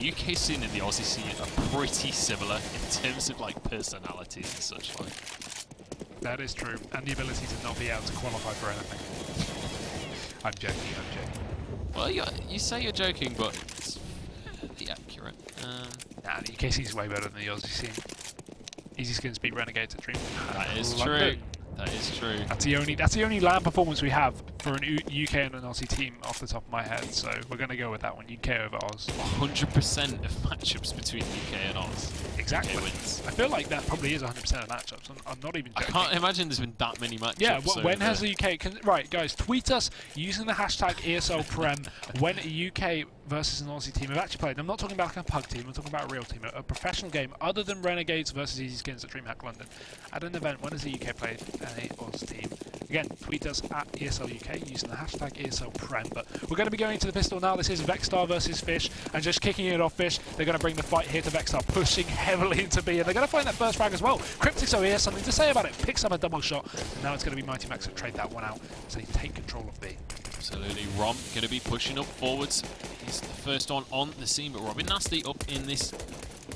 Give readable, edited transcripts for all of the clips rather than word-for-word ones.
UK scene and the Aussie scene are pretty similar in terms of like personalities and such like. That is true, and the ability to not be able to qualify for anything. I'm joking. Well, you say you're joking, but it's fairly accurate. Nah, the UK scene is way better than the Aussie scene. Easy skins beat Renegades at Dream. That is true. That is true. That's the only LAN performance we have for an UK and an Aussie team off the top of my head, so we're going to go with that one, UK over Oz. 100% of matchups between UK and Oz. Exactly. UK wins. I feel like that probably is 100% of matchups. I'm not even joking. I can't imagine there's been that many matchups. Yeah, when has the UK... right, guys, tweet us using the hashtag ESL Prem when a UK versus an Aussie team have actually played. I'm not talking about like a pug team, I'm talking about a real team, a professional game other than Renegades versus Easy Skins at DreamHack London. At an event, when has the UK played an Aussie team? Again, tweet us at ESL UK using the hashtag ESL Prem. But we're going to be going to the pistol now. This is Vexstar versus Fish, and just kicking it off Fish. They're going to bring the fight here to Vexstar, pushing heavily into B, and they're going to find that first frag as well. Cryptix over here, something to say about it. Picks up a double shot, and now it's going to be Mighty Max that trade that one out, so they take control of B. Absolutely. Rom going to be pushing up forwards. He's the first one on the scene, but Robin Nasty up in this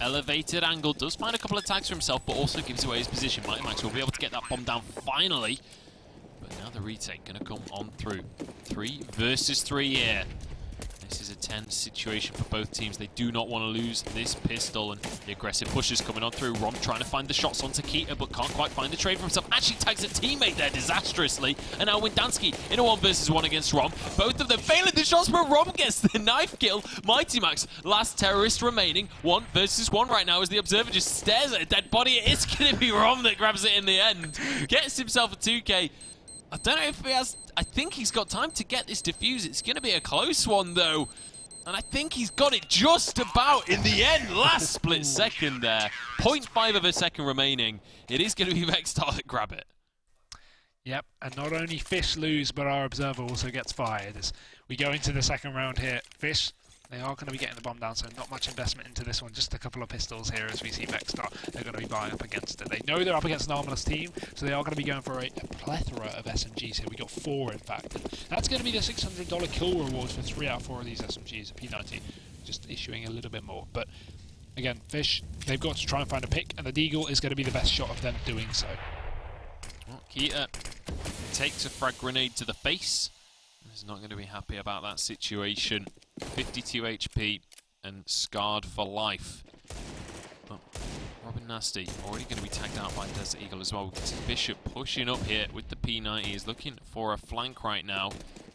elevated angle. Does find a couple of tags for himself, but also gives away his position. Mighty Max will be able to get that bomb down finally. But now the retake going to come on through. 3 versus 3 here. This is a tense situation for both teams. They do not want to lose this pistol, and the aggressive push is coming on through. Rom trying to find the shots onto Keita, but can't quite find the trade for himself. Actually tags a teammate there disastrously, and now Windansky in a 1 versus 1 against Rom. Both of them failing the shots, but Rom gets the knife kill. Mighty Max, last terrorist remaining. 1 versus 1 right now as the observer just stares at a dead body. It is going to be Rom that grabs it in the end. Gets himself a 2K. I don't know if he has... I think he's got time to get this defuse. It's going to be a close one, though. And I think he's got it just about in the end. Last split second there. 0.5 of a second remaining. It is going to be Vexstar that grab it. Yep, and not only Fish lose, but our observer also gets fired. As we go into the second round here, Fish... they are going to be getting the bomb down, so not much investment into this one. Just a couple of pistols here as we see Vexstar. They're going to be buying up against it. They know they're up against an armorless team, so they are going to be going for a plethora of SMGs here. We got 4, in fact. And that's going to be the $600 kill rewards for 3 out of 4 of these SMGs. A P90 just issuing a little bit more. But again, Fish, they've got to try and find a pick, and the Deagle is going to be the best shot of them doing so. Well, Keita takes a frag grenade to the face. He's not going to be happy about that situation. 52 HP and scarred for life. But Robin Nasty already going to be tagged out by Desert Eagle as well. Bishop pushing up here with the P90. He's looking for a flank right now.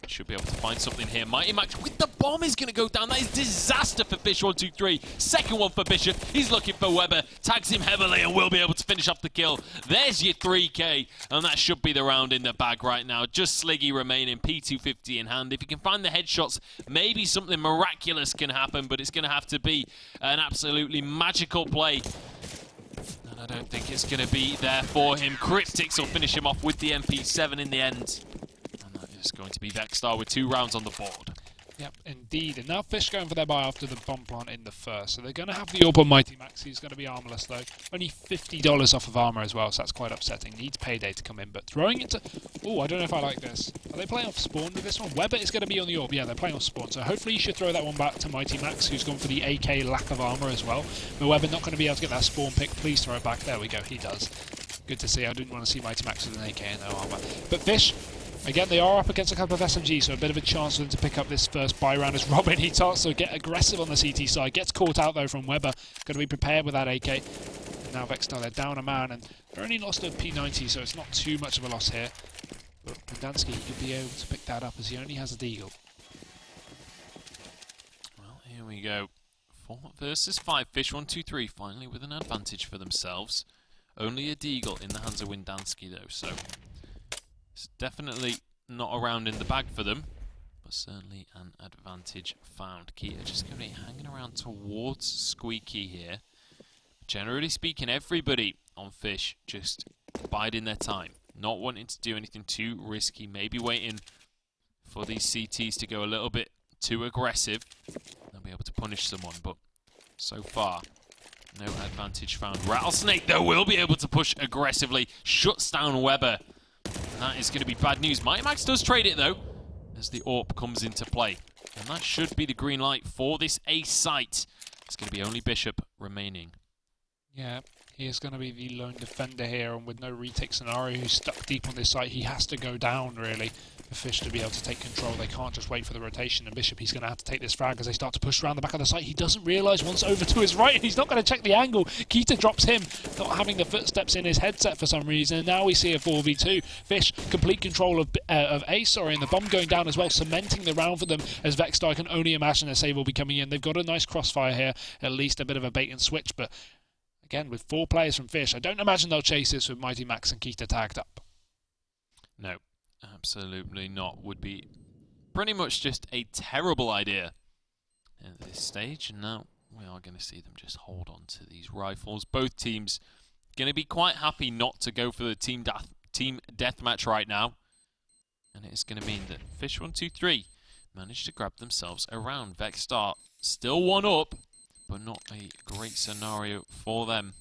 Should be able to find something here. Mighty Max with the bomb is going to go down. That is disaster for Fish123. Second one for Bishop. He's looking for Weber. Tags him heavily and will be able to finish off the kill. There's your 3K. And that should be the round in the bag right now. Just Sliggy remaining. P250 in hand. If you can find the headshots, maybe something miraculous can happen. But it's going to have to be an absolutely magical play. And I don't think it's going to be there for him. Cryptix will finish him off with the MP7 in the end. It's going to be Vexstar with 2 rounds on the board. Yep, indeed. And now Fish going for their buy after the bomb plant in the first. So they're going to have the AWP on Mighty Max. He's going to be armorless, though. Only $50 off of armor as well, so that's quite upsetting. Needs payday to come in, but throwing it to... oh, I don't know if I like this. Are they playing off spawn with this one? Weber is going to be on the AWP. Yeah, they're playing off spawn. So hopefully you should throw that one back to Mighty Max, who's gone for the AK lack of armor as well. But Weber not going to be able to get that spawn pick. Please throw it back. There we go. He does. Good to see. I didn't want to see Mighty Max with an AK and no armor. But Fish... again, they are up against a couple of SMGs, so a bit of a chance for them to pick up this first buy round as Robin, he starts to get aggressive on the CT side. Gets caught out, though, from Weber. Going to be prepared with that AK. And now Vexstar, they're down a man, and they're only lost a P90, so it's not too much of a loss here. But Windansky could be able to pick that up as he only has a Deagle. Well, here we go. 4 versus 5. Fish123 finally with an advantage for themselves. Only a Deagle in the hands of Windansky, though, so... it's definitely not a round in the bag for them, but certainly an advantage found. Keita just going to be hanging around towards Squeaky here. Generally speaking, everybody on Fish just biding their time, not wanting to do anything too risky, maybe waiting for these CTs to go a little bit too aggressive. They'll be able to punish someone, but so far, no advantage found. Rattlesnake, though, will be able to push aggressively, shuts down Weber. That is going to be bad news. Mighty Max does trade it, though, as the AWP comes into play. And that should be the green light for this A site. It's going to be only Bishop remaining. Yeah, he is going to be the lone defender here, and with no retake scenario, who's stuck deep on this site, he has to go down, really, for Fish to be able to take control. They can't just wait for the rotation, and Bishop, he's going to have to take this frag as they start to push around the back of the site. He doesn't realise once over to his right, and he's not going to check the angle. Keita drops him, not having the footsteps in his headset for some reason, and now we see a 4v2. Fish, complete control of Ace, and the bomb going down as well, cementing the round for them, as Vexstar can only imagine a save will be coming in. They've got a nice crossfire here, at least a bit of a bait and switch, but again, with 4 players from Fish, I don't imagine they'll chase this with Mighty Max and Keita tagged up. No, absolutely not. Would be pretty much just a terrible idea at this stage. And now we are going to see them just hold on to these rifles. Both teams going to be quite happy not to go for the team deathmatch right now. And it's going to mean that Fish123 managed to grab themselves around. Vexstar still 1 up, but not a great scenario for them.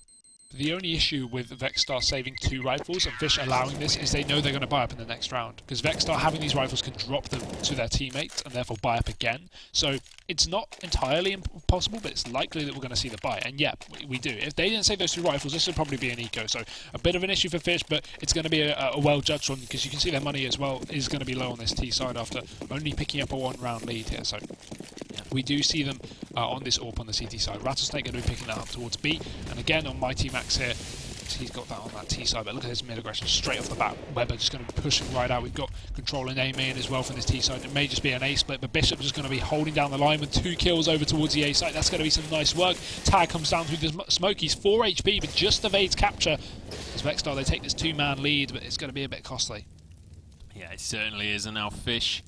The only issue with Vexstar saving 2 rifles and Fish allowing this is they know they're going to buy up in the next round. Because Vexstar having these rifles can drop them to their teammates and therefore buy up again. So it's not entirely impossible, but it's likely that we're going to see the buy. And yeah, we do. If they didn't save those 2 rifles, this would probably be an eco. So a bit of an issue for Fish, but it's going to be a well-judged one, because you can see their money as well is going to be low on this T side after only picking up a 1-round lead here. So we do see them on this AWP on the CT side. Rattlesnake going to be picking that up towards B. And again on Mighty Max here, he's got that on that T side, but look at his mid-aggression straight off the bat. Weber just going to be pushing right out. We've got control and aim in as well from this T side. It may just be an A split, but Bishop just going to be holding down the line with 2 kills over towards the A site. That's going to be some nice work. Tag comes down through the smoke. He's 4 HP, but just evades capture. As Vexstar, they take this 2-man lead, but it's going to be a bit costly. Yeah, it certainly is. And now Fish,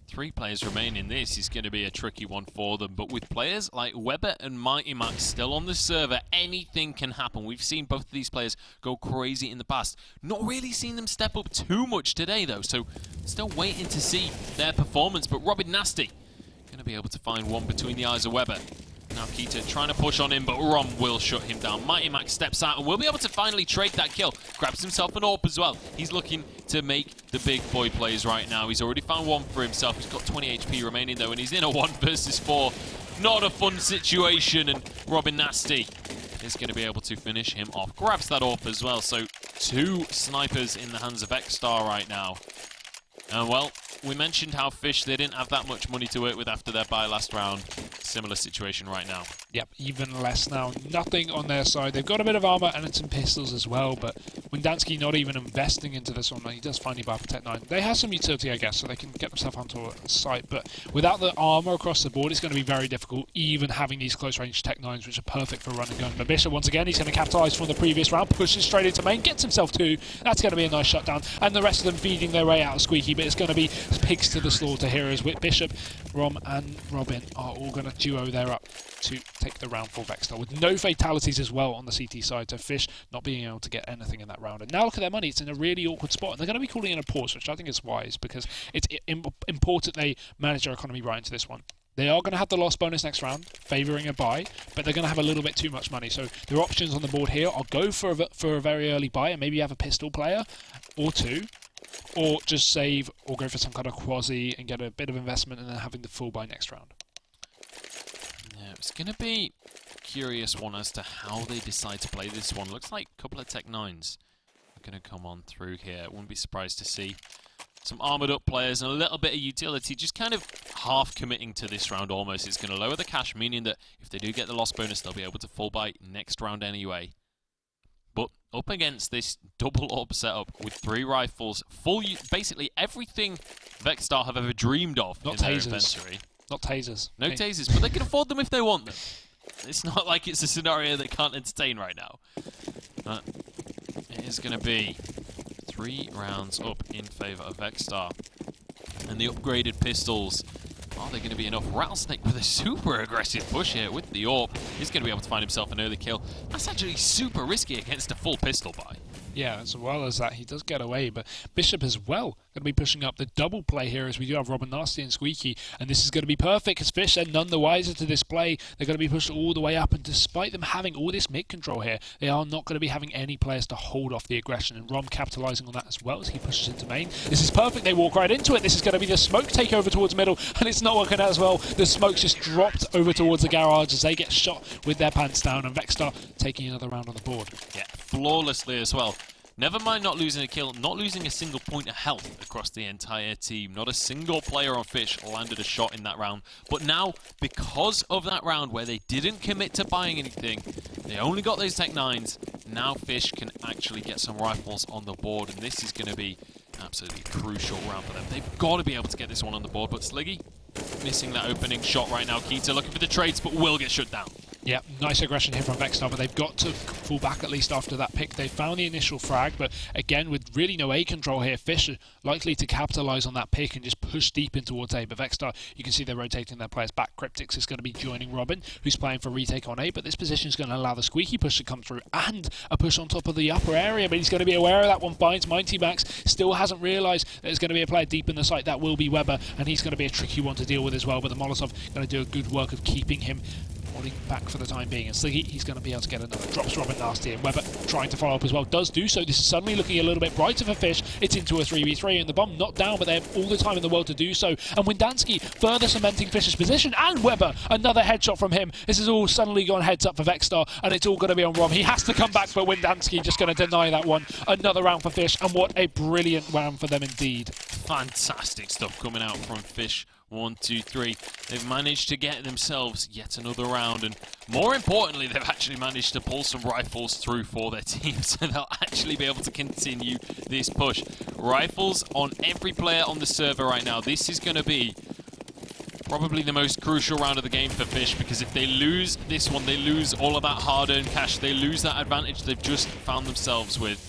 3 players remain in this, is going to be a tricky one for them. But with players like Weber and Mighty Max still on the server, anything can happen. We've seen both of these players go crazy in the past. Not really seen them step up too much today, though, so still waiting to see their performance. But Robin Nasty going to be able to find one between the eyes of Weber. Now Keita trying to push on him, but Rom will shut him down. Mighty Max steps out and will be able to finally trade that kill. Grabs himself an AWP as well. He's looking to make the big boy plays right now. He's already found one for himself. He's got 20 HP remaining though, and he's in a 1 versus 4. Not a fun situation, and Robin Nasty is going to be able to finish him off. Grabs that AWP as well, so 2 snipers in the hands of Vexstar right now. And well, we mentioned how Fish, they didn't have that much money to work with after their buy last round. Similar situation right now. Yep, even less now. Nothing on their side. They've got a bit of armor and some pistols as well, but Windansky not even investing into this one. He does finally buy for Tech 9. They have some utility, I guess, so they can get themselves onto a site, but without the armor across the board, it's going to be very difficult, even having these close-range Tech 9s, which are perfect for run and gun. But Bishop, once again, he's going to capitalise from the previous round, pushes straight into main, gets himself 2. That's going to be a nice shutdown, and the rest of them feeding their way out of Squeaky, but it's going to be pigs to the slaughter here as Bishop, Rom, and Robin are all going to duo there up to take the round for Vexstar, with no fatalities as well on the CT side, so Fish not being able to get anything in that round. And now look at their money, it's in a really awkward spot, and they're going to be calling in a pause, which I think is wise, because it's important they manage their economy right into this one. They are going to have the loss bonus next round, favouring a buy, but they're going to have a little bit too much money. So their options on the board here are go for a very early buy and maybe have a pistol player or 2, or just save or go for some kind of quasi and get a bit of investment and then having the full buy next round. Yeah, it's going to be a curious one as to how they decide to play this one. Looks like a couple of Tech 9s are going to come on through here. Wouldn't be surprised to see some armoured up players and a little bit of utility, just kind of half committing to this round almost. It's going to lower the cash, meaning that if they do get the loss bonus, they'll be able to full buy next round anyway. But up against this double AWP setup with 3 rifles, basically everything Vexstar have ever dreamed of in their inventory. Not tasers. No tasers, but they can afford them if they want them. It's not like it's a scenario they can't entertain right now. It is going to be 3 rounds up in favour of Vexstar. And the upgraded pistols, are they going to be enough? Rattlesnake with a super aggressive push here with the AWP. He's going to be able to find himself an early kill. That's actually super risky against a full pistol buy. Yeah, as well as that, he does get away, but Bishop as well going to be pushing up the double play here as we do have Robin Nasty and Squeaky, and this is going to be perfect because Fish are none the wiser to this play. They're going to be pushed all the way up, and despite them having all this mid control here, they are not going to be having any players to hold off the aggression, and Rom capitalising on that as well as he pushes into main. This is perfect, they walk right into it. This is going to be the smoke takeover towards middle, and it's not working out as well. The smoke's just dropped over towards the garage as they get shot with their pants down, and Vexstar taking another round on the board. Yeah, flawlessly as well. Never mind not losing a kill, not losing a single point of health across the entire team. Not a single player on Fish landed a shot in that round. But now, because of that round where they didn't commit to buying anything, they only got those Tech 9s, now Fish can actually get some rifles on the board, and this is going to be absolutely crucial round for them. They've got to be able to get this one on the board, but Sliggy missing that opening shot right now. Keita looking for the trades, but will get shut down. Yeah, nice aggression here from Vexstar, but they've got to fall back at least after that pick. They found the initial frag, but again, with really no A control here, Fish are likely to capitalise on that pick and just push deep in towards A. But Vexstar, you can see they're rotating their players back. Cryptix is going to be joining Robin, who's playing for retake on A, but this position is going to allow the Squeaky push to come through and a push on top of the upper area, but he's going to be aware of that one. Finds Mighty Max, still hasn't realised that there's going to be a player deep in the site. That will be Weber, and he's going to be a tricky one to deal with as well, but the Molotov going to do a good work of keeping him back for the time being, and Sliggy, he's going to be able to get another. Drops Robin Nasty, and Weber trying to follow up as well, does do so. This is suddenly looking a little bit brighter for Fish. It's into a 3v3, and the bomb not down, but they have all the time in the world to do so. And Windansky further cementing Fish's position, and Weber, another headshot from him. This is all suddenly gone heads up for Vexstar, and it's all going to be on Rom. He has to come back, but Windansky just going to deny that one. Another round for Fish, and what a brilliant round for them indeed. Fantastic stuff coming out from Fish. 1, 2, 3. They've managed to get themselves yet another round, and more importantly, they've actually managed to pull some rifles through for their team, so they'll actually be able to continue this push. Rifles on every player on the server right now. This is going to be probably the most crucial round of the game for Fish, because if they lose this one, they lose all of that hard-earned cash. They lose that advantage they've just found themselves with.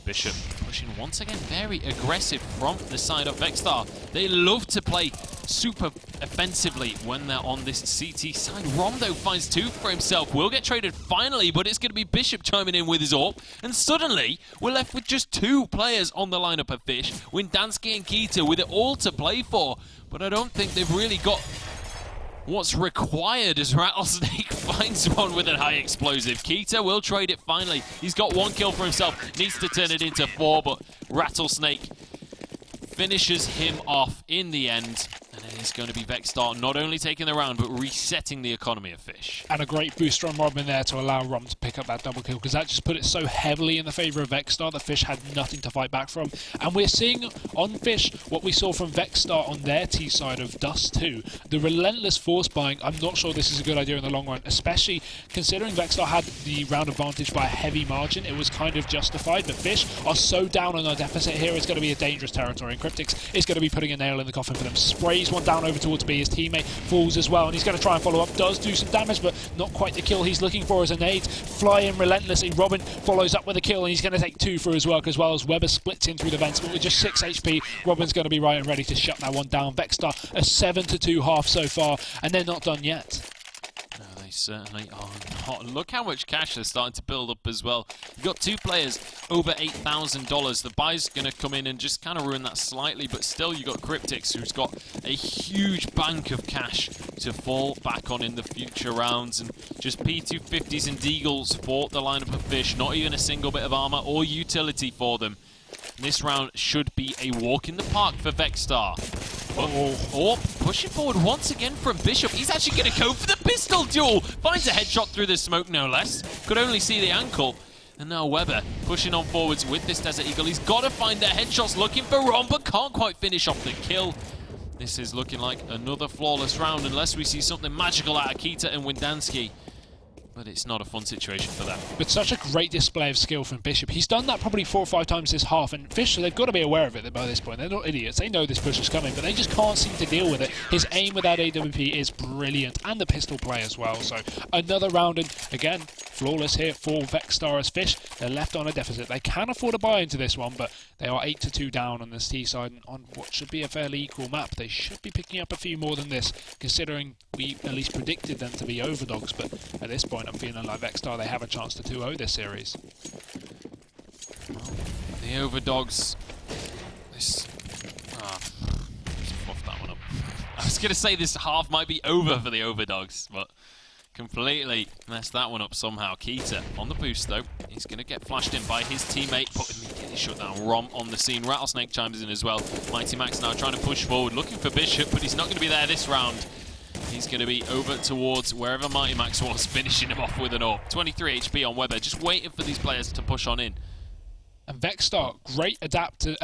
Bishop pushing once again very aggressive from the side of Vexstar. They love to play super offensively when they're on this CT side. Rom though finds two for himself. Will get traded finally, but it's going to be Bishop chiming in with his AWP. And suddenly we're left with just two players on the lineup of Fish. Windansky and Keita with it all to play for. But I don't think they've really got what's required as Rattlesnake finds one with a high explosive. Keita will trade it finally. He's got one kill for himself. Needs to turn it into 4, but Rattlesnake finishes him off in the end. And it is going to be Vexstar not only taking the round, but resetting the economy of Fish. And a great boost from Robin there to allow Rom to pick up that double kill, because that just put it so heavily in the favour of Vexstar that Fish had nothing to fight back from. And we're seeing on Fish what we saw from Vexstar on their T side of Dust 2. The relentless force buying. I'm not sure this is a good idea in the long run, especially considering Vexstar had the round advantage by a heavy margin. It was kind of justified, but Fish are so down on their deficit here, it's going to be a dangerous territory. And Cryptix is going to be putting a nail in the coffin for them. Sprays one down over towards B. His teammate falls as well, and he's going to try and follow up. Does do some damage, but not quite the kill he's looking for as a nade. Flying relentlessly. Robin follows up with a kill, and he's going to take 2 for his work as well as Weber splits in through the vents. But with just 6 HP, Robin's going to be right and ready to shut that one down. Vexstar a 7-2 half so far, and they're not done yet. No, they certainly are not. Look how much cash they're starting to build up as well. You've got 2 players over $8,000. The buy's going to come in and just kind of ruin that slightly, but still you've got Cryptix, who's got a huge bank of cash to fall back on in the future rounds. And just P250s and Deagles for the lineup of Fish. Not even a single bit of armor or utility for them. This round should be a walk in the park for Vexstar. Or pushing forward once again from Bishop. He's actually going to go for the pistol duel. Finds a headshot through the smoke, no less. Could only see the ankle. And now Weber pushing on forwards with this Desert Eagle. He's got to find their headshots, looking for Rom, but can't quite finish off the kill. This is looking like another flawless round unless we see something magical out of Keita and Windansky. But it's not a fun situation for them. But such a great display of skill from Bishop. He's done that probably 4 or 5 times this half, and Fish, they've got to be aware of it by this point. They're not idiots. They know this push is coming, but they just can't seem to deal with it. His aim with that AWP is brilliant, and the pistol play as well. So another round, and again, flawless here for Vexstar as Fish. They're left on a deficit. They can afford to buy into this one, but they are 8-2 down on this T side, and on what should be a fairly equal map. They should be picking up a few more than this, considering we at least predicted them to be overdogs, but at this point I'm feeling like Vexstar, they have a chance to 2-0 this series. Well, The Overdogs. This. Fluff that one up. I was going to say this half might be over for the Overdogs, but completely messed that one up somehow. Keita on the boost though. He's going to get flashed in by his teammate, but immediately shut down. Rom on the scene. Rattlesnake chimes in as well. Mighty Max now trying to push forward, looking for Bishop, but he's not going to be there this round. He's going to be over towards wherever Mighty Max was, finishing him off with an AWP. 23 HP on Weber, just waiting for these players to push on in. And Vexstar, great adapting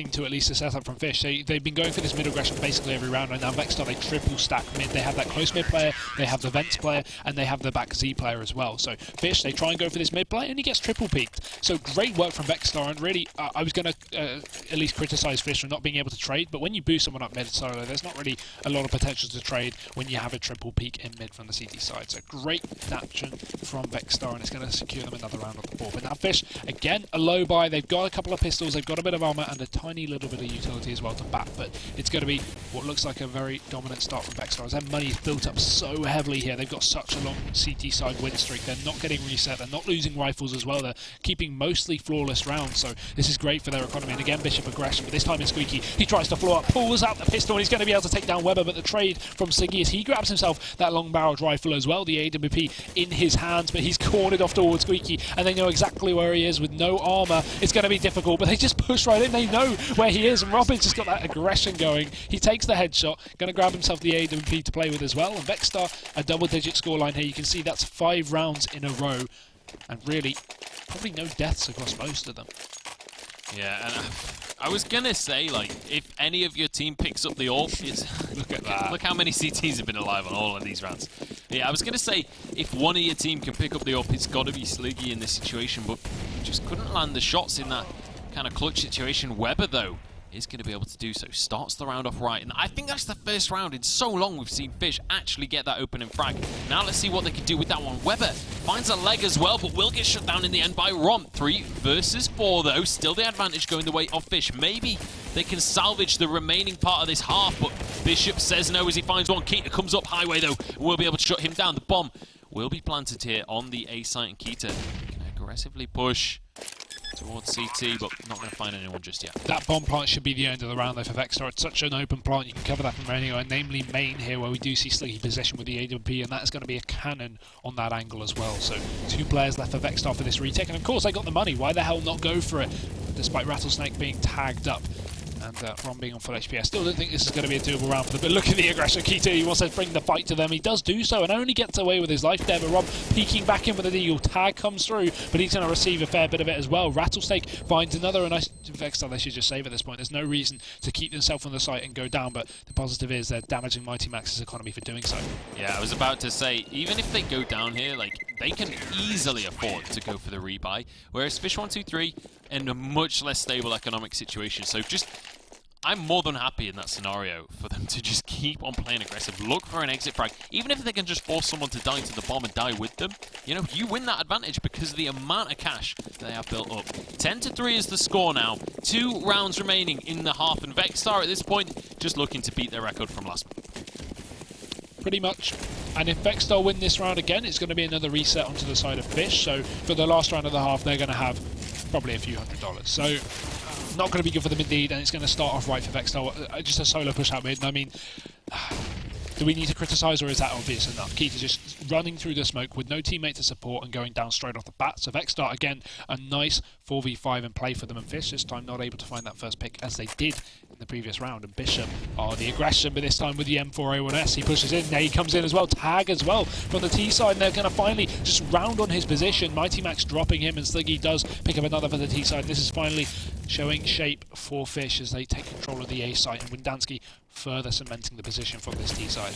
to at least the setup from Fish. They've been going for this mid aggression basically every round, and now Vexstar, they triple stack mid. They have that close mid player, they have the Vents player, and they have the back Z player as well. So Fish, they try and go for this mid play, and he gets triple peaked. So great work from Vexstar, and really, I was going to at least criticise Fish for not being able to trade, but when you boost someone up mid solo, there's not really a lot of potential to trade when you have a triple peak in mid from the CT side. So great adaptation from Vexstar, and it's going to secure them another round on the board. But now Fish, again, a low buy. They've got a couple of pistols, they've got a bit of armor, and a tiny little bit of utility as well to bat, but it's going to be what looks like a very dominant start from Vexstar, as their money is built up so heavily here. They've got such a long CT side win streak. They're not getting reset, they're not losing rifles as well, they're keeping mostly flawless rounds, so this is great for their economy. And again, Bishop aggression, but this time in Squeaky, he tries to floor up, pulls out the pistol, and he's going to be able to take down Weber, but the trade from Siggy is he grabs himself that long-barreled rifle as well, the AWP in his hands, but he's cornered off towards Squeaky, and they know exactly where he is with no armor. It's going to be difficult, but they just push right in. They know where he is, and Robin's just got that aggression going. He takes the headshot, going to grab himself the AWP to play with as well. And Vexstar, a double-digit scoreline here. You can see that's 5 rounds in a row, and really, probably no deaths across most of them. Yeah, and I was going to say, like, if any of your team picks up the AWP, it's... Look at that. Look how many CTs have been alive on all of these rounds. Yeah, I was going to say, if one of your team can pick up the AWP, it's got to be Sliggy in this situation, but just couldn't land the shots in that kind of clutch situation. Weber, though, is going to be able to do so. Starts the round off right, and I think that's the first round in so long we've seen Fish actually get that opening frag. Now let's see what they can do with that one. Weber finds a leg as well, but will get shut down in the end by Rom. 3 versus 4, though. Still the advantage going the way of Fish. Maybe they can salvage the remaining part of this half, but Bishop says no as he finds one. Keita comes up highway, though, and will be able to shut him down. The bomb will be planted here on the A site, and Keita can aggressively push towards CT, but not going to find anyone just yet. That bomb plant should be the end of the round though for Vexstar. It's such an open plant, you can cover that from anywhere, namely main here, where we do see Sliggy position with the AWP, and that's going to be a cannon on that angle as well. So 2 players left for Vexstar for this retake, and of course they got the money. Why the hell not go for it, despite Rattlesnake being tagged up and Rom being on full HP. I still don't think this is going to be a doable round for them, but look at the aggression. Keita, he wants to bring the fight to them. He does do so and only gets away with his life there, but Rom peeking back in with a deagle. Tag comes through, but he's going to receive a fair bit of it as well. Rattlesnake finds another, and Vexstar, they should just save at this point. There's no reason to keep themselves on the site and go down, but the positive is they're damaging Mighty Max's economy for doing so. Yeah, I was about to say, even if they go down here, like, they can easily afford to go for the rebuy, whereas Fish123 in a much less stable economic situation. So just, I'm more than happy in that scenario for them to just keep on playing aggressive, look for an exit frag. Even if they can just force someone to die to the bomb and die with them, you know, you win that advantage because of the amount of cash they have built up. 10-3 is the score now. 2 rounds remaining in the half, and Vexstar at this point just looking to beat their record from last month. Pretty much. And if Vexstar win this round again, it's going to be another reset onto the side of Fish. So for the last round of the half, they're going to have probably a few $100s. So not going to be good for them indeed, and it's going to start off right for Vexstar. Just a solo push out mid, and I mean, do we need to criticise, or is that obvious enough? Keita just running through the smoke with no teammate to support and going down straight off the bat. So Vexstar, again, a nice 4v5 in play for them, and Fish this time not able to find that first pick as they did in the previous round. And Bishop, the aggression, but this time with the M4A1S, he pushes in, there he comes in as well, tag as well from the T side, and they're going to finally just round on his position. Mighty Max dropping him, and Sliggy does pick up another for the T side. This is finally showing shape for Fish as they take control of the A site, and Windansky further cementing the position from this T side.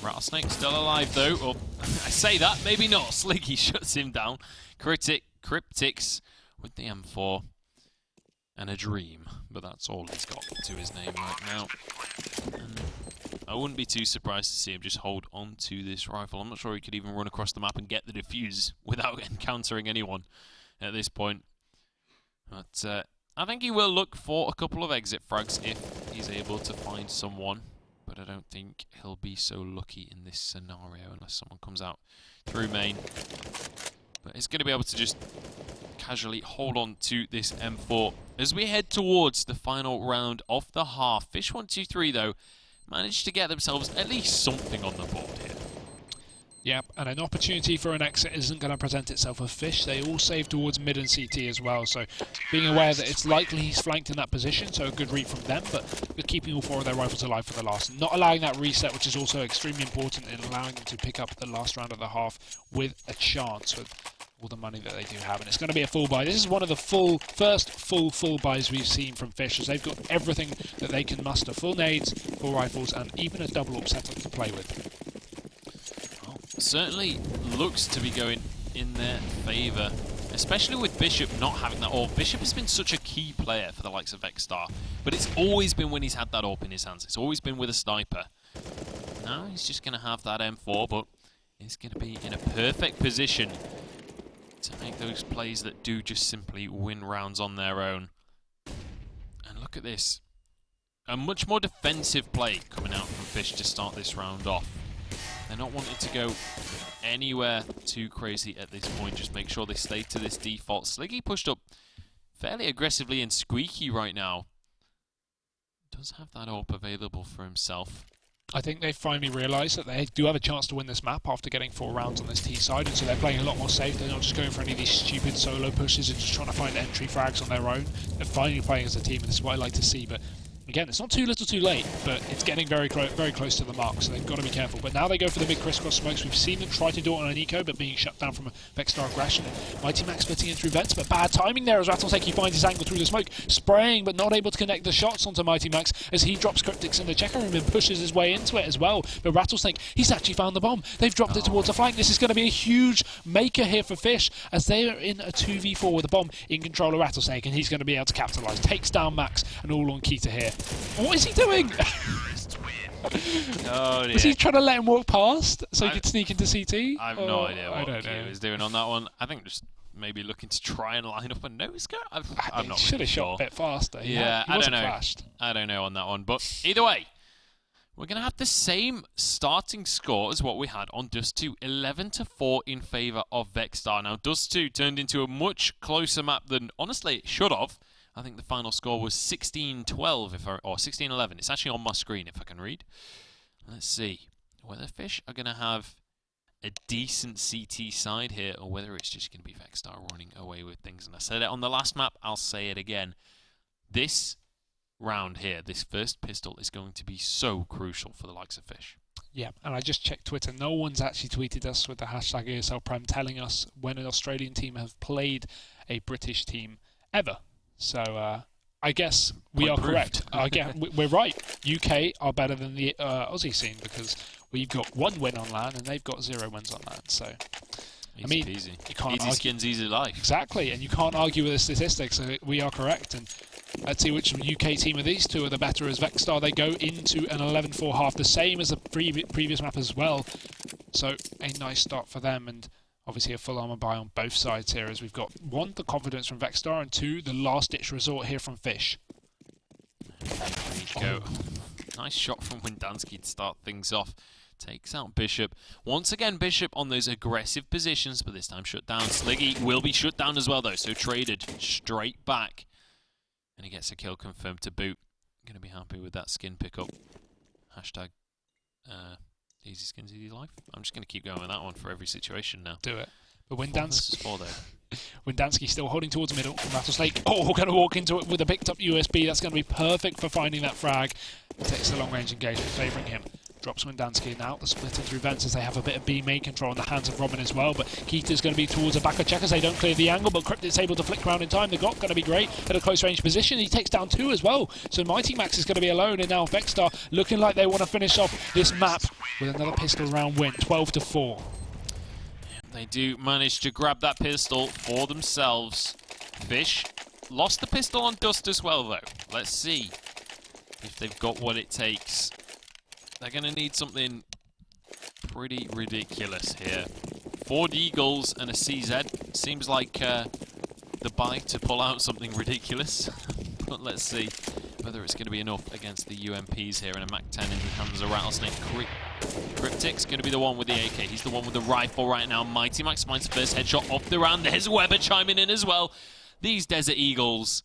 Rattlesnake still alive though, or I say that, maybe not. Sliggy shuts him down. Cryptics with the M4 and a dream, but that's all he's got to his name right now. And I wouldn't be too surprised to see him just hold on to this rifle. I'm not sure he could even run across the map and get the defuse without encountering anyone at this point. But I think he will look for a couple of exit frags if he's able to find someone, but I don't think he'll be so lucky in this scenario unless someone comes out through main. But he's going to be able to just casually hold on to this M4. As we head towards the final round of the half, Fish123, though, managed to get themselves at least something on the board here. Yep, and an opportunity for an exit isn't going to present itself with Fish. They all save towards mid and CT as well, so being aware that it's likely he's flanked in that position, so a good read from them, but keeping all 4 of their rifles alive for the last. Not allowing that reset, which is also extremely important in allowing them to pick up the last round of the half with a chance with all the money that they do have. And it's going to be a full buy. This is one of the first full buys we've seen from Fish, as they've got everything that they can muster. Full nades, full rifles, and even a double up setup to play with. Certainly looks to be going in their favour, especially with Bishop not having that AWP. Bishop has been such a key player for the likes of Vexstar, but it's always been when he's had that AWP in his hands. It's always been with a sniper. Now he's just going to have that M4, but he's going to be in a perfect position to make those plays that do just simply win rounds on their own. And look at this. A much more defensive play coming out from Fish to start this round off. They're not wanting to go anywhere too crazy at this point. Just make sure they stay to this default. Sliggy pushed up fairly aggressively, and Squeaky right now does have that AWP available for himself. I think they finally realised that they do have a chance to win this map after getting 4 rounds on this T side, and so they're playing a lot more safe. They're not just going for any of these stupid solo pushes and just trying to find entry frags on their own. They're finally playing as a team, and this is what I like to see. But again, it's not too little too late, but it's getting very close to the mark, so they've got to be careful. But now they go for the big crisscross smokes. We've seen them try to do it on an eco, but being shut down from a Vexstar aggression. Mighty Max fitting in through vents, but bad timing there as Rattlesnake finds his angle through the smoke, spraying, but not able to connect the shots onto Mighty Max as he drops Cryptics in the checker room and pushes his way into it as well. But Rattlesnake, he's actually found the bomb. They've dropped it towards the flank. This is going to be a huge maker here for Fish, as they are in a 2v4 with the bomb in control of Rattlesnake, and he's going to be able to capitalise. Takes down Max, and all on Keita here. What is he doing? Oh, dear. Was he trying to let him walk past so he could sneak into CT? I have no idea what he was doing on that one. I think just maybe looking to try and line up a nose go. I'm not should really have sure. shot a bit faster. Yeah, he I wasn't don't know. flashed. I don't know on that one, but either way, we're going to have the same starting score as what we had on Dust 2, 11-4 in favour of Vexstar. Now, Dust 2 turned into a much closer map than, honestly, it should have. I think the final score was 16-12, or 16-11. It's actually on my screen if I can read. Let's see whether Fish are going to have a decent CT side here, or whether it's just going to be Vexstar running away with things. And I said it on the last map, I'll say it again. This round here, this first pistol, is going to be so crucial for the likes of Fish. Yeah, and I just checked Twitter. No one's actually tweeted us with the hashtag ESL Prem telling us when an Australian team have played a British team ever. So I guess we are correct. Again, we're right. UK are better than the Aussie scene, because we've got 1 win on LAN and they've got 0 wins on LAN. So I mean, easy. You can't easy argue. Skins, easy life. Exactly, and you can't argue with the statistics. So we are correct. And let's see which UK team of these two are the better. As Vexstar, they go into an 11-4 half, the same as the previous map as well. So a nice start for them, and obviously a full armor buy on both sides here, as we've got 1, the confidence from Vexstar, and 2, the last-ditch resort here from Fish. There you go. Nice shot from Windansky to start things off. Takes out Bishop. Once again, Bishop on those aggressive positions, but this time shut down. Sliggy will be shut down as well, though, so traded straight back. And he gets a kill confirmed to boot. Going to be happy with that skin pickup. Hashtag easy skins, easy life. I'm just going to keep going with that one for every situation now. Do it. But Windansky still holding towards the middle from Rattlesnake. Oh, going to walk into it with a picked up USB. That's going to be perfect for finding that frag. Takes the long range engagement, favouring him. Drops Windansky now. The splitting through vents as they have a bit of B main control in the hands of Robin as well. But Keita's going to be towards the back of checkers. They don't clear the angle, but Cryptid's able to flick around in time. The Glock going to be great at a close range position. He takes down 2 as well. So Mighty Max is going to be alone, and now Vexstar looking like they want to finish off this map with another pistol round win, 12-4. They do manage to grab that pistol for themselves. Fish lost the pistol on Dust as well, though. Let's see if they've got what it takes. They're going to need something pretty ridiculous here. 4 Deagles and a CZ. Seems like the buy to pull out something ridiculous. But let's see whether it's going to be enough against the UMPs here. And a MAC-10 in the hands of Rattlesnake. Cryptic's going to be the one with the AK. He's the one with the rifle right now. Mighty Max finds the first headshot off the round. There's Weber chiming in as well. These Desert Eagles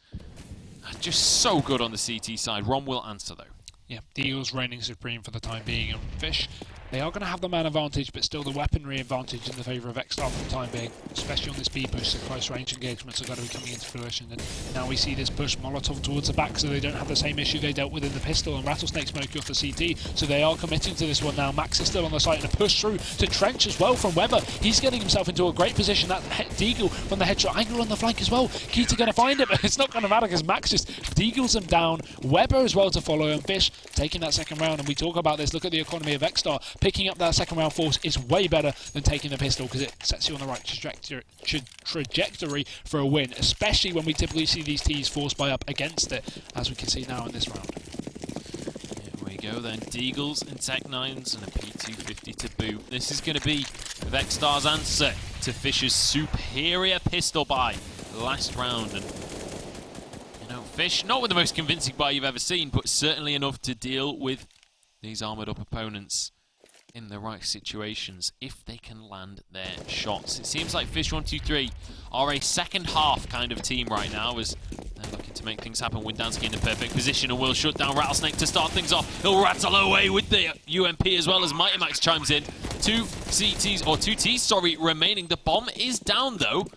are just so good on the CT side. Rom will answer, though. Yeah, the Eagles reigning supreme for the time being. And Fish, they are going to have the man advantage, but still the weaponry advantage in the favour of Vexstar for the time being, especially on this B push. The close range engagements are going to be coming into fruition. And now we see this push Molotov towards the back, so they don't have the same issue they dealt with in the pistol, and Rattlesnake smoking off the CT, so they are committing to this one now. Max is still on the site, and a push through to Trench as well from Weber. He's getting himself into a great position. That Deagle from the headshot angle on the flank as well. Keita going to find it, but it's not going to matter because Max just Deagles him down. Weber as well to follow, and Fish taking that second round. And we talk about this, look at the economy of Vexstar. Picking up that second round force is way better than taking the pistol because it sets you on the right trajectory for a win, especially when we typically see these Ts forced by up against it, as we can see now in this round. Here we go then, Deagles and Tech-9s and a P250 to boot. This is going to be Vexstar's answer to Fish's superior pistol buy last round. And you know, Fish, not with the most convincing buy you've ever seen, but certainly enough to deal with these armoured up opponents in the right situations if they can land their shots. It seems like Fish123 are a second half kind of team right now as they're looking to make things happen. Windansky in the perfect position and will shut down Rattlesnake to start things off. He'll rattle away with the UMP as well as Mighty Max chimes in. Two Ts, sorry, remaining. The bomb is down though.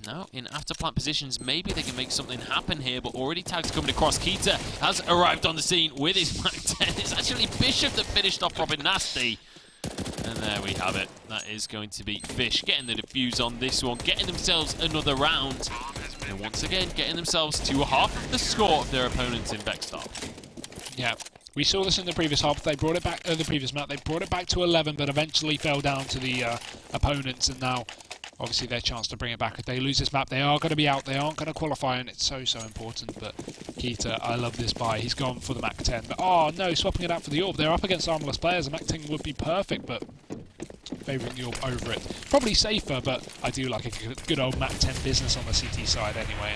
Now, in after-plant positions, maybe they can make something happen here, but already tags coming across. Keita has arrived on the scene with his Mac-10. It's actually Bishop that finished off Robin Nasty. And there we have it. That is going to be Fish getting the defuse on this one, getting themselves another round. And once again, getting themselves to half of the score of their opponents in Vexstar. Yeah. We saw this in the previous half. They brought it back, the previous map. They brought it back to 11, but eventually fell down to the opponents. And now, obviously, their chance to bring it back. If they lose this map, they are going to be out. They aren't going to qualify, and it's so, so important. But Keita, I love this buy. He's gone for the Mac-10. But, oh, no, swapping it out for the AWP. They're up against armorless players. The Mac-10 would be perfect, but favouring the AWP over it. Probably safer, but I do like a good old Mac-10 business on the CT side anyway.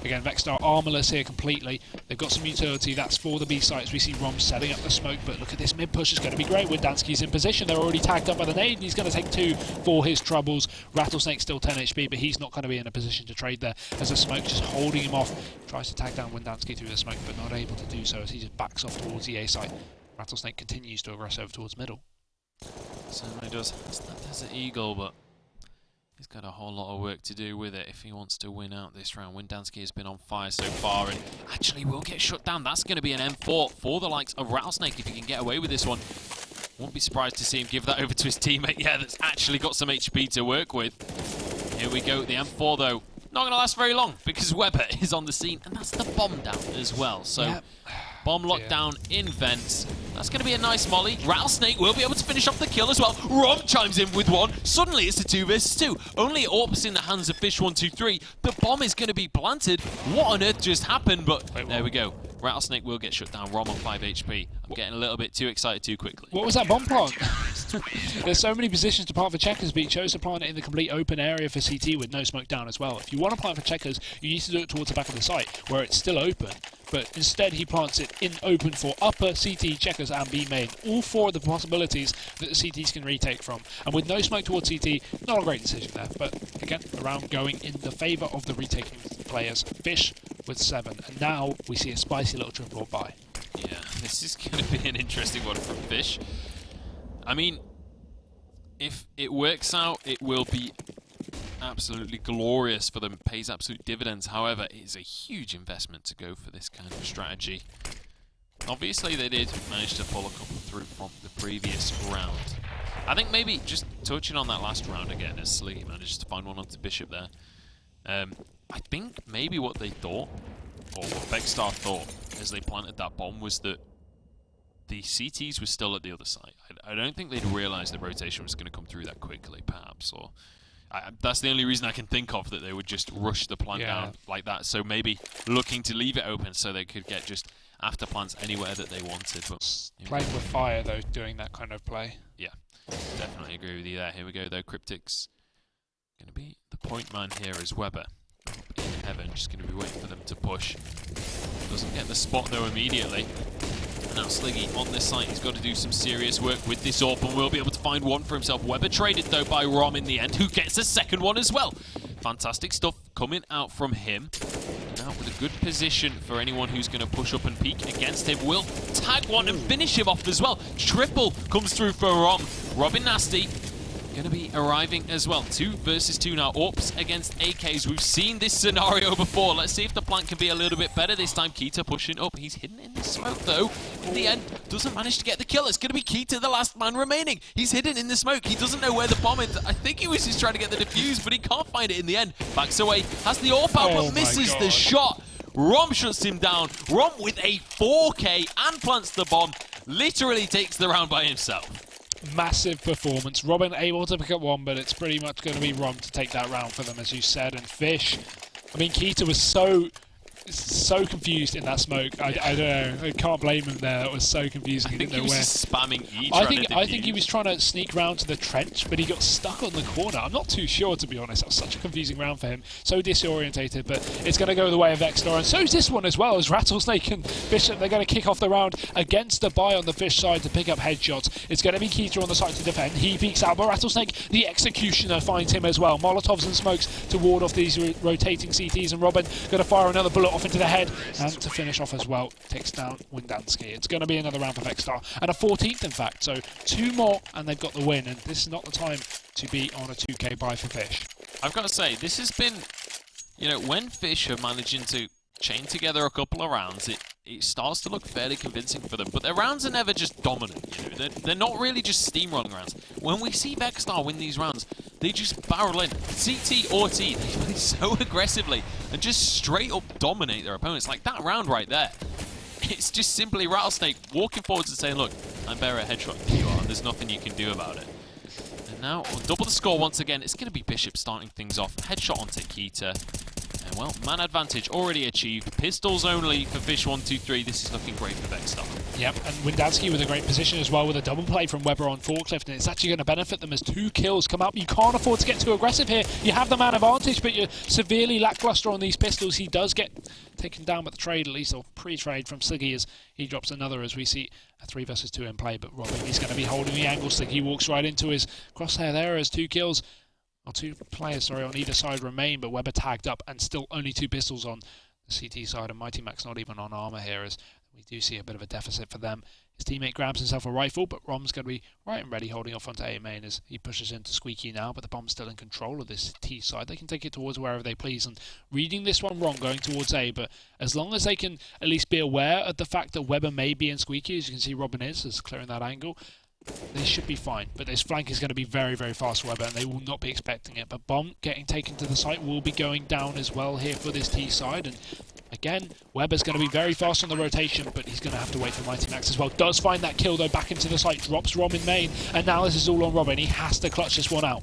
Again, Vexstar armorless here completely. They've got some utility. That's for the B sites. We see Rom setting up the smoke, but look at this mid push. It's going to be great. Windansky's in position. They're already tagged up by the nade, and he's going to take 2 for his troubles. Rattlesnake still 10 HP, but he's not going to be in a position to trade there as the smoke just holding him off. Tries to tag down Windansky through the smoke, but not able to do so as he just backs off towards the A site. Rattlesnake continues to aggress over towards middle. Certainly does. It's that Desert Eagle, but he's got a whole lot of work to do with it if he wants to win out this round. Windansky has been on fire so far and actually will get shut down. That's going to be an M4 for the likes of Rattlesnake if he can get away with this one. Won't be surprised to see him give that over to his teammate. Yeah, that's actually got some HP to work with. Here we go. The M4, though, not going to last very long because Weber is on the scene, and that's the bomb down as well. So, yep. Bomb lockdown in vents. That's going to be a nice molly. Rattlesnake will be able to finish off the kill as well. Rom chimes in with one. Suddenly it's a 2 versus 2. Only AWP's in the hands of Fish123. The bomb is going to be planted. What on earth just happened? But there we go. Rattlesnake will get shut down. Rom on 5 HP. I'm getting a little bit too excited too quickly. What was that bomb plant? There's so many positions to plant for checkers, but he chose to plant it in the complete open area for CT with no smoke down as well. If you want to plant for checkers, you need to do it towards the back of the site where it's still open. But instead he plants it in open for upper CT, checkers and B main. All 4 of the possibilities that the CTs can retake from. And with no smoke towards CT, not a great decision there. But again, the round going in the favour of the retaking players. Fish with 7. And now we see a spicy little triple buy. Yeah, this is going to be an interesting one from Fish. I mean, if it works out, it will be absolutely glorious for them, pays absolute dividends. However, it is a huge investment to go for this kind of strategy. Obviously, they did manage to pull a couple through from the previous round. I think maybe just touching on that last round again, as Slee managed to find one onto Bishop there. I think maybe what they thought, or what Vexstar thought as they planted that bomb, was that the CTs were still at the other side. I don't think they'd realised the rotation was going to come through that quickly, perhaps, or that's the only reason I can think of, that they would just rush the plant down like that. So maybe looking to leave it open so they could get just after plants anywhere that they wanted. But, playing with fire, though, doing that kind of play. Yeah, definitely agree with you there. Here we go, though. Cryptic's going to be the point man here as Weber. Up in heaven, just going to be waiting for them to push. Doesn't get the spot, though, immediately. Now Sliggy on this site, he's got to do some serious work with this AWP and will be able to find one for himself. Weber traded though by Rom in the end, who gets a second one as well. Fantastic stuff coming out from him. Now with a good position for anyone who's going to push up and peek against him. Will tag one and finish him off as well. Triple comes through for Rom. Robin Nasty going to be arriving as well. 2 versus 2 now. AWPs against AKs. We've seen this scenario before. Let's see if the plant can be a little bit better this time. Keita pushing up. He's hidden in the smoke though. In the end, doesn't manage to get the kill. It's going to be Keita, the last man remaining. He's hidden in the smoke. He doesn't know where the bomb is. I think he was just trying to get the defuse, but he can't find it in the end. Backs away. Has the AWP out, but misses the shot. Rom shuts him down. Rom with a 4K and plants the bomb. Literally takes the round by himself. Massive performance. Robin able to pick up one, but it's pretty much going to be Rom to take that round for them, as you said. And Fish, I mean, Keita was so confused in that smoke. I don't know. I can't blame him there. It was so confusing. I think he was just spamming each. I think he was trying to sneak round to the trench, but he got stuck on the corner. I'm not too sure, to be honest. That was such a confusing round for him. So disorientated, but it's going to go the way of Vexstar, and so is this one as well, as Rattlesnake and Bishop, they're going to kick off the round against the buy on the Fish side to pick up headshots. It's going to be Keita on the side to defend. He peeks out, but Rattlesnake, the executioner, finds him as well. Molotovs and smokes to ward off these rotating CTs, and Robin going to fire another bullet off into the head. And to finish off as well, takes down Windansky. It's going to be another round for Vexstar, and a 14th in fact, so 2 more and they've got the win, and this is not the time to be on a 2K buy for Fish. I've got to say, this has been, you know, when Fish are managing to chain together a couple of rounds, it starts to look fairly convincing for them, but their rounds are never just dominant, you know, they're not really just steamrolling rounds. When we see Vexstar win these rounds, they just barrel in, CT or T, they play so aggressively and just straight up dominate their opponents. Like that round right there, it's just simply Rattlesnake walking forwards and saying, look, I'm better at headshot than you are, and there's nothing you can do about it. And now, on double the score once again, it's going to be Bishop starting things off, headshot onto Keita. And well, man advantage already achieved. Pistols only for Fish123. This is looking great for Vexstar. Yep, and Windansky with a great position as well with a double play from Weber on Forklift, and it's actually going to benefit them as 2 kills come up. You can't afford to get too aggressive here. You have the man advantage, but you're severely lackluster on these pistols. He does get taken down by the trade, at least, or pre-trade from Sliggy, as he drops another as we see a 3 versus 2 in play. But Robin, he's going to be holding the angle. Sliggy walks right into his crosshair there as 2 kills. Well, 2 players, sorry, on either side remain, but Weber tagged up and still only 2 pistols on the CT side, and Mighty Max not even on armor here, as we do see a bit of a deficit for them. His teammate grabs himself a rifle, but Rom's going to be right and ready, holding off onto A main as he pushes into Squeaky now, but the bomb's still in control of this T side. They can take it towards wherever they please, and reading this one wrong, going towards A, but as long as they can at least be aware of the fact that Weber may be in Squeaky, as you can see Robin is clearing that angle, they should be fine. But this flank is going to be very, very fast for Weber, and they will not be expecting it. But Bomb getting taken to the site will be going down as well here for this T side. And again, Weber's going to be very fast on the rotation, but he's going to have to wait for Mighty Max as well. Does find that kill though back into the site, drops Rom in main, and now this is all on Robin. He has to clutch this one out.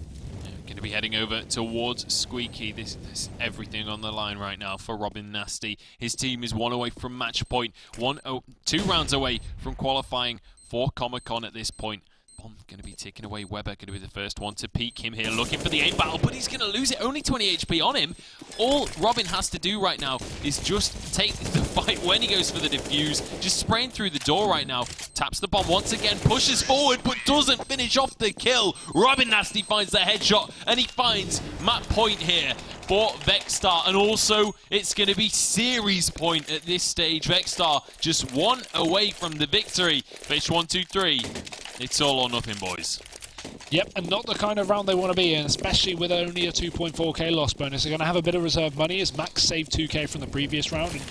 Going to be heading over towards Squeaky. There's everything on the line right now for Robin Nasty. His team is 1 away from match point, 2 rounds away from qualifying for Comic-Con at this point. Bomb going to be taking away Weber, going to be the first one to peek him here, looking for the aim battle, but he's going to lose it. Only 20 HP on him. All Robin has to do right now is just take the fight when he goes for the defuse, just spraying through the door right now. Taps the bomb once again, pushes forward, but doesn't finish off the kill. Robin Nasty finds the headshot, and he finds map point here for Vexstar, and also it's going to be series point at this stage. Vexstar just 1 away from the victory. Fish123, it's all or nothing, boys. Yep, and not the kind of round they want to be in, especially with only a 2.4k loss bonus. They're going to have a bit of reserve money as Max saved 2k from the previous round, and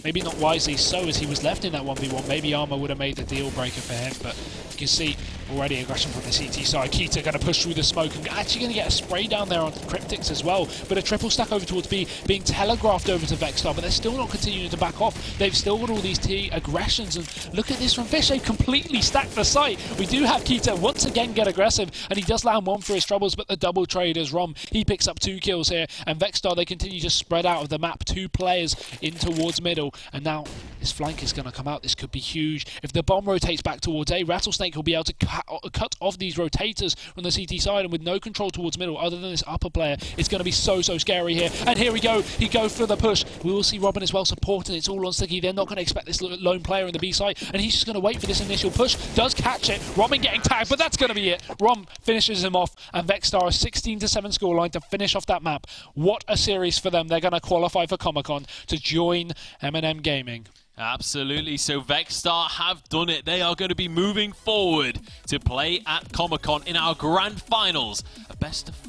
maybe not wisely so, as he was left in that 1v1. Maybe armor would have made the deal breaker for him, but you can see already aggression from the CT side. Keita going to push through the smoke and actually going to get a spray down there on Cryptics as well. But a triple stack over towards B being telegraphed over to Vexstar, but they're still not continuing to back off. They've still got all these T aggressions, and look at this from Fish. They've completely stacked the site. We do have Keita once again get aggressive, and he does land 1 for his troubles, but the double trade as Rom, he picks up 2 kills here, and Vexstar, they continue to spread out of the map. 2 players in towards middle, and now This flank is going to come out. This could be huge. If the bomb rotates back towards A, Rattlesnake will be able to cut off these rotators from the CT side, and with no control towards middle other than this upper player, it's going to be so scary here. And here we go. He goes for the push. We will see Robin as well supporting. It's all on Sticky. They're not going to expect this lone player in the B side, and he's just going to wait for this initial push. Does catch it. Robin getting tagged, but that's going to be it. Rom finishes him off, and Vexstar a 16-7 scoreline to finish off that map. What a series for them. They're going to qualify for Comic-Con to join M&M Gaming. Absolutely. So Vexstar have done it. They are going to be moving forward to play at Comic-Con in our grand finals. A best of 5.